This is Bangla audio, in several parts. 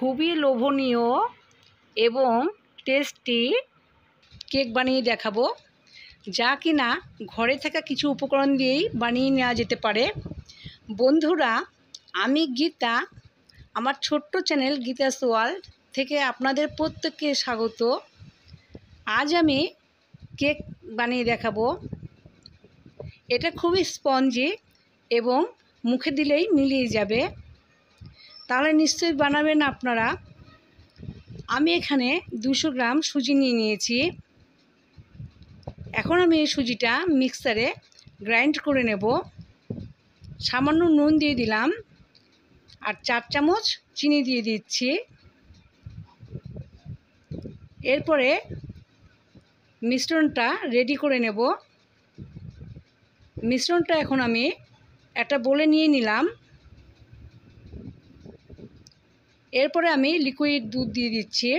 খুবই লোভনীয় এবং টেস্টি কেক বানিয়ে দেখাবো, যা কিনা ঘরে থাকা কিছু উপকরণ দিয়েই বানিয়ে নেওয়া যেতে পারে। বন্ধুরা, আমি গীতা, আমার ছোট্ট চ্যানেল গীতাস ওয়ার্ল্ড থেকে আপনাদের প্রত্যেককে স্বাগত। আজ আমি কেক বানিয়ে দেখাবো। এটা খুবই স্পঞ্জি এবং মুখে দিলেই মিলিয়ে যাবে, তাহলে নিশ্চয়ই বানাবেন আপনারা। আমি এখানে 200 গ্রাম সুজি নিয়ে নিয়েছি। এখন আমি এই সুজিটা মিক্সারে গ্রাইন্ড করে নেব। সামান্য নুন দিয়ে দিলাম আর 4 চামচ চিনি দিয়ে দিচ্ছি। এরপরে মিশ্রণটা রেডি করে নেব। মিশ্রণটা এখন আমি একটা বোলে নিয়ে নিলাম। এরপরে আমি লিকুইড দুধ দিয়ে দিচ্ছি।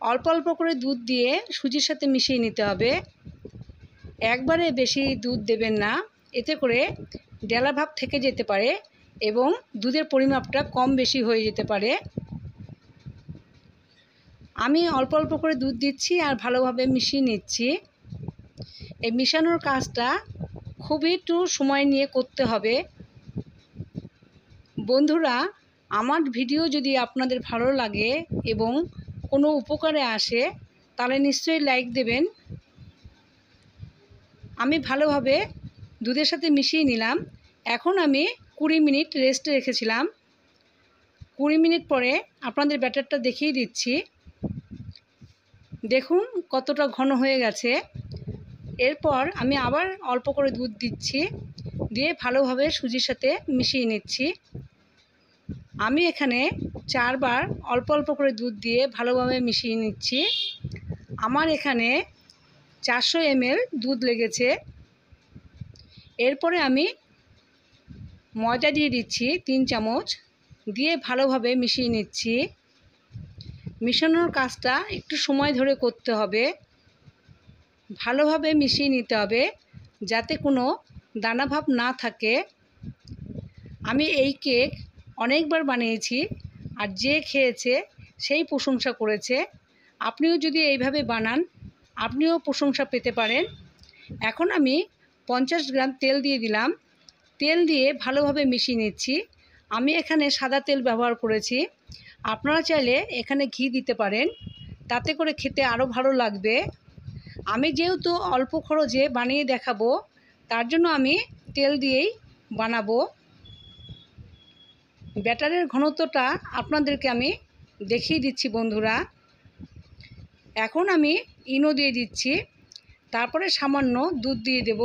অল্প অল্প করে দুধ দিয়ে সুজির সাথে মিশিয়ে নিতে হবে। একবারে বেশি দুধ দেবেন না, এতে করে ডেলা ভাব থেকে যেতে পারে এবং দুধের পরিমাপটা কম বেশি হয়ে যেতে পারে। আমি অল্প অল্প করে দুধ দিচ্ছি আর ভালোভাবে মিশিয়ে নিচ্ছি। এই মিশানোর কাজটা খুবই একটু সময় নিয়ে করতে হবে। বন্ধুরা, আমার ভিডিও যদি আপনাদের ভালো লাগে এবং কোনো উপকারে আসে, তাহলে নিশ্চয়ই লাইক দেবেন। আমি ভালোভাবে দুধের সাথে মিশিয়ে নিলাম। এখন আমি 20 মিনিট রেস্টে রেখেছিলাম। 20 মিনিট পরে আপনাদের ব্যাটারটা দেখিয়ে দিচ্ছি। দেখুন কতটা ঘন হয়ে গেছে। এরপর আমি আবার অল্প করে দুধ দিচ্ছি, দিয়ে ভালোভাবে সুজির সাথে মিশিয়ে নিচ্ছি। আমি এখানে 4 বার অল্প অল্প করে দুধ দিয়ে ভালোভাবে মিশিয়ে নিচ্ছি। আমার এখানে 400 ml দুধ লেগেছে। এরপরে আমি ময়দা দিয়ে দিচ্ছি 3 চামচ, দিয়ে ভালোভাবে মিশিয়ে নিচ্ছি। মিশানোর কাজটা একটু সময় ধরে করতে হবে। ভালোভাবে মিশিয়ে নিতে হবে যাতে কোনো দানাভাব না থাকে। আমি এই কেক অনেকবার বানিয়েছি আর যে খেয়েছে সেই প্রশংসা করেছে। আপনিও যদি এইভাবে বানান, আপনিও প্রশংসা পেতে পারেন। এখন আমি 50 গ্রাম তেল দিয়ে দিলাম। তেল দিয়ে ভালোভাবে মিশিয়ে নিচ্ছি। আমি এখানে সাদা তেল ব্যবহার করেছি। আপনারা চাইলে এখানে ঘি দিতে পারেন, তাতে করে খেতে আরও ভালো লাগবে। আমি যেহেতু অল্প খরচে বানিয়ে দেখাবো, তার জন্য আমি তেল দিয়েই বানাবো। ব্যাটারের ঘনত্বটা আপনাদেরকে আমি দেখিয়ে দিচ্ছি বন্ধুরা। এখন আমি ইনো দিয়ে দিচ্ছি, তারপরে সামান্য দুধ দিয়ে দেব।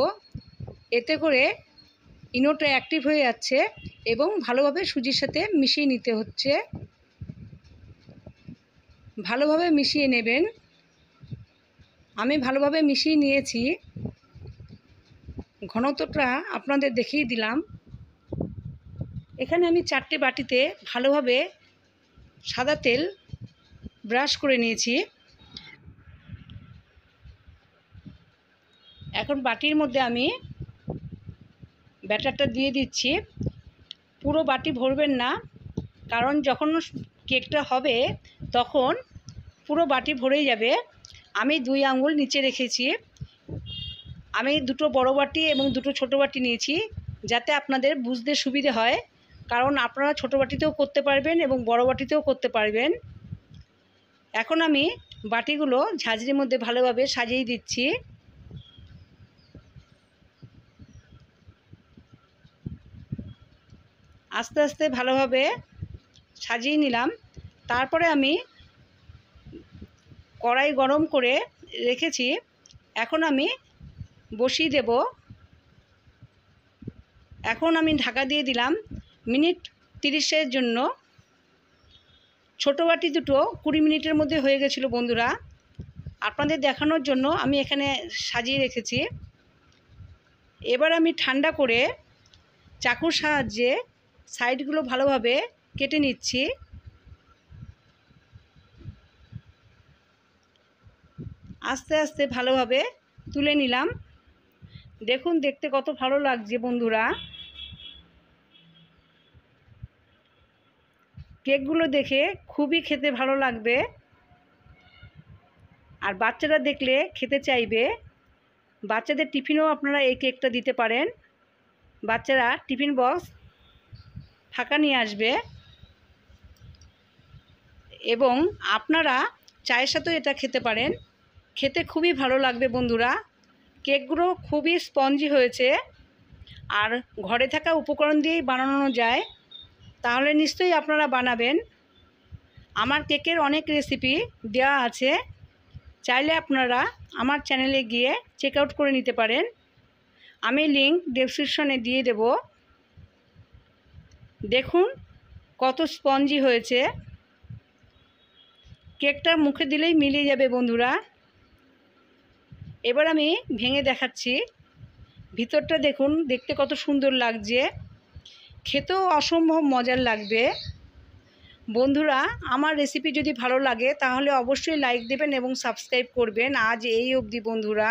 এতে করে ইনোটা অ্যাক্টিভ হয়ে যাচ্ছে এবং ভালোভাবে সুজির সাথে মিশিয়ে নিতে হচ্ছে। ভালোভাবে মিশিয়ে নেবেন। আমি ভালোভাবে মিশিয়ে নিয়েছি। ঘনত্বটা আপনাদের দেখিয়ে দিলাম। এখানে আমি 4টে বাটিতে ভালোভাবে সাদা তেল ব্রাশ করে নিয়েছি। এখন বাটির মধ্যে আমি ব্যাটারটা দিয়ে দিচ্ছি। পুরো বাটি ভরবেন না, কারণ যখন কেকটা হবে তখন পুরো বাটি ভরেই যাবে। আমি 2 আঙ্গুল নিচে রেখেছি। আমি 2টো বড় বাটি এবং 2টো ছোটো বাটি নিয়েছি, যাতে আপনাদের বুঝতে সুবিধে হয়। কারণ আপনারা ছোটো বাটিতেও করতে পারবেন এবং বড় বাটিতেও করতে পারবেন। এখন আমি বাটিগুলো ঝাঁঝরির মধ্যে ভালোভাবে সাজিয়ে দিচ্ছি। আস্তে আস্তে ভালোভাবে সাজিয়ে নিলাম। তারপরে আমি কড়াই গরম করে রেখেছি। এখন আমি বসিয়ে দেব। এখন আমি ঢাকা দিয়ে দিলাম মিনিট 30-এর জন্য। ছোটো বাটি দুটো 20 মিনিটের মধ্যে হয়ে গেছিলো বন্ধুরা। আপনাদের দেখানোর জন্য আমি এখানে সাজিয়ে রেখেছি। এবার আমি ঠান্ডা করে চাকুর সাহায্যে সাইডগুলো ভালোভাবে কেটে নিচ্ছি। আস্তে আস্তে ভালোভাবে তুলে নিলাম। দেখুন দেখতে কত ভালো লাগছে বন্ধুরা। কেকগুলো দেখে খুবই খেতে ভালো লাগবে, আর বাচ্চারা দেখলে খেতে চাইবে। বাচ্চাদের টিফিনেও আপনারা এই কেকটা দিতে পারেন। বাচ্চারা টিফিন বক্স ফাঁকা নিয়ে আসবে এবং আপনারা চায়ের সাথেও এটা খেতে পারেন। খেতে খুবই ভালো লাগবে বন্ধুরা। কেকগুলো খুবই স্পঞ্জি হয়েছে, আর ঘরে থাকা উপকরণ দিয়েই বানানো যায়। তাহলে নিশ্চয়ই আপনারা বানাবেন। আমার কেকের অনেক রেসিপি দেওয়া আছে, চাইলে আপনারা আমার চ্যানেলে গিয়ে চেক আউট করে নিতে পারেন। আমি লিংক ডেসক্রিপশনে দিয়ে দেব। দেখুন কত স্পঞ্জি হয়েছে। কেকটা মুখে দিলেই মিলিয়ে যাবে বন্ধুরা। এবার আমি ভেঙে দেখাচ্ছি। ভিতরটা দেখুন, দেখতে কত সুন্দর লাগছে, খেতেও অসম্ভব মজার লাগবে। বন্ধুরা, আমার রেসিপি যদি ভালো লাগে তাহলে অবশ্যই লাইক দেবেন এবং সাবস্ক্রাইব করবেন। আজ এই অবধি বন্ধুরা।